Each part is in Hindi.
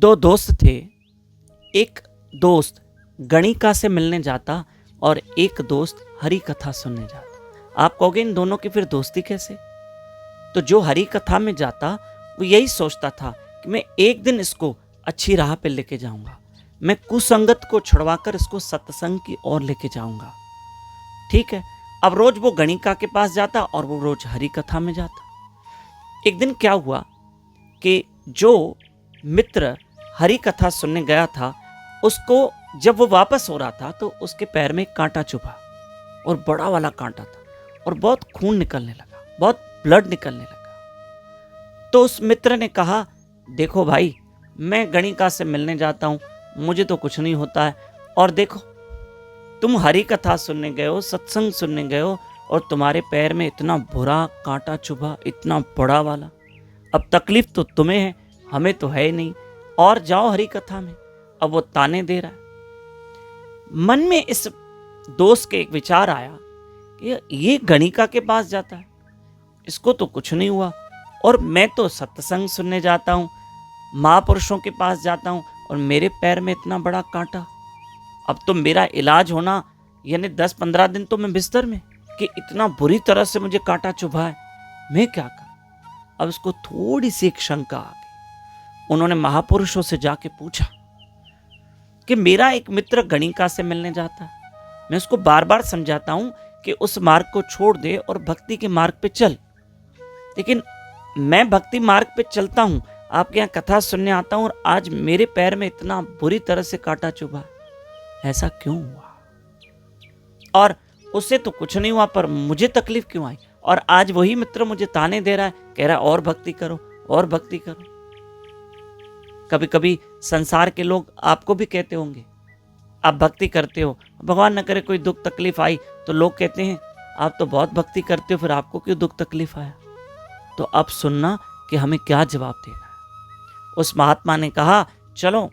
दो दोस्त थे। एक दोस्त गणिका से मिलने जाता और एक दोस्त हरी कथा सुनने जाता। आप कहोगे इन दोनों की फिर दोस्ती कैसे? तो जो हरी कथा में जाता वो यही सोचता था कि मैं एक दिन इसको अच्छी राह पे लेके जाऊंगा, मैं कुसंगत को छुड़वाकर इसको सत्संग की ओर लेके जाऊंगा। ठीक है, अब रोज वो गणिका के पास जाता और वो रोज हरी कथा में जाता। एक दिन क्या हुआ कि जो मित्र हरी कथा सुनने गया था, उसको जब वो वापस हो रहा था तो उसके पैर में एक कांटा चुभा, और बड़ा वाला कांटा था और बहुत खून निकलने लगा, बहुत ब्लड निकलने लगा। तो उस मित्र ने कहा, देखो भाई, मैं गणिका से मिलने जाता हूं, मुझे तो कुछ नहीं होता है, और देखो तुम हरी कथा सुनने गए हो, सत्संग सुनने गए हो, और तुम्हारे पैर में इतना बुरा कांटा चुभा, इतना बड़ा वाला। अब तकलीफ तो तुम्हें है, हमें तो है ही नहीं, और जाओ हरी कथा में। अब वो ताने दे रहा है। मन में इस दोस्त के एक विचार आया कि ये गणिका के पास जाता है, इसको तो कुछ नहीं हुआ, और मैं तो सत्संग सुनने जाता हूँ, महापुरुषों के पास जाता हूँ, और मेरे पैर में इतना बड़ा कांटा। अब तो मेरा इलाज होना यानी 10-15 दिन तो मैं बिस्तर में, कि इतना बुरी तरह से मुझे कांटा चुभा है, मैं क्या करूं? अब उसको थोड़ी सी एक शंका आ गई। उन्होंने महापुरुषों से जाके पूछा कि मेरा एक मित्र गणिका से मिलने जाता है, मैं उसको बार बार समझाता हूं कि उस मार्ग को छोड़ दे और भक्ति के मार्ग पे चल, लेकिन मैं भक्ति मार्ग पे चलता हूं, आपके यहाँ कथा सुनने आता हूं, और आज मेरे पैर में इतना बुरी तरह से कांटा चुभा, ऐसा क्यों हुआ? और उससे तो कुछ नहीं हुआ, पर मुझे तकलीफ क्यों आई? और आज वही मित्र मुझे ताने दे रहा है, कह रहा है और भक्ति करो, और भक्ति करो। कभी कभी संसार के लोग आपको भी कहते होंगे, आप भक्ति करते हो, भगवान न करे कोई दुख तकलीफ आई तो लोग कहते हैं आप तो बहुत भक्ति करते हो, फिर आपको क्यों दुख तकलीफ आया? तो अब सुनना कि हमें क्या जवाब देना है। उस महात्मा ने कहा, चलो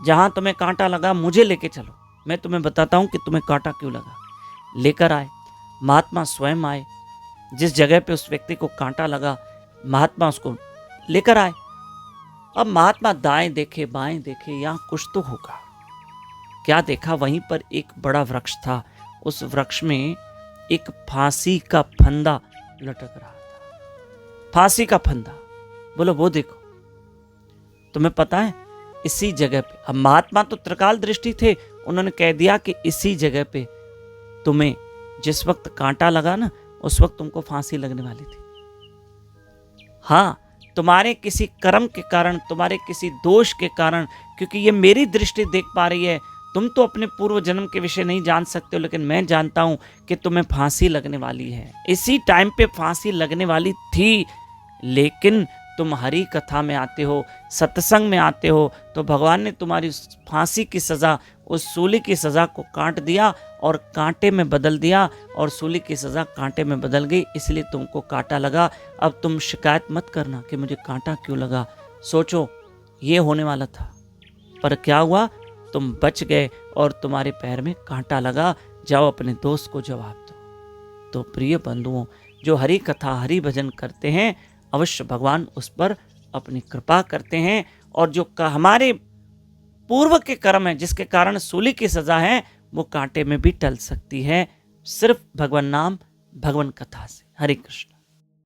जहां तुम्हें कांटा लगा मुझे लेके चलो, मैं तुम्हें बताता हूं कि तुम्हें कांटा क्यों लगा। लेकर आए, महात्मा स्वयं आए, जिस जगह पे उस व्यक्ति को कांटा लगा, महात्मा उसको लेकर आए। अब महात्मा दाएं देखे बाएं देखे, यहां कुछ तो होगा। क्या देखा? वहीं पर एक बड़ा वृक्ष था, उस वृक्ष में एक फांसी का फंदा लटक रहा था। फांसी का फंदा, बोलो वो देखो। तुम्हें पता है इसी जगह पे, अब महात्मा तो त्रिकाल दृष्टि थे, उन्होंने कह दिया कि इसी जगह पे तुम्हें जिस वक्त कांटा लगा ना, उस वक्त तुमको फांसी लगने वाली थी। हाँ, तुम्हारे किसी कर्म के कारण, तुम्हारे किसी दोष के कारण, क्योंकि ये मेरी दृष्टि देख पा रही है, तुम तो अपने पूर्व जन्म के विषय नहीं जान सकते हो, लेकिन मैं जानता हूं कि तुम्हें फांसी लगने वाली है। इसी टाइम पे फांसी लगने वाली थी, लेकिन तुम हरी कथा में आते हो, सत्संग में आते हो, तो भगवान ने तुम्हारी फांसी की सजा, उस सूली की सजा को काट दिया और कांटे में बदल दिया, और सूली की सजा कांटे में बदल गई, इसलिए तुमको कांटा लगा। अब तुम शिकायत मत करना कि मुझे कांटा क्यों लगा, सोचो ये होने वाला था, पर क्या हुआ? तुम बच गए और तुम्हारे पैर में कांटा लगा। जाओ अपने दोस्त को जवाब दो। तो प्रिय बंधुओं, जो हरी कथा हरि भजन करते हैं, अवश्य भगवान उस पर अपनी कृपा करते हैं, और जो हमारे पूर्व के कर्म है जिसके कारण सूली की सजा है, वो कांटे में भी टल सकती है, सिर्फ भगवान नाम, भगवान कथा से। हरे कृष्ण।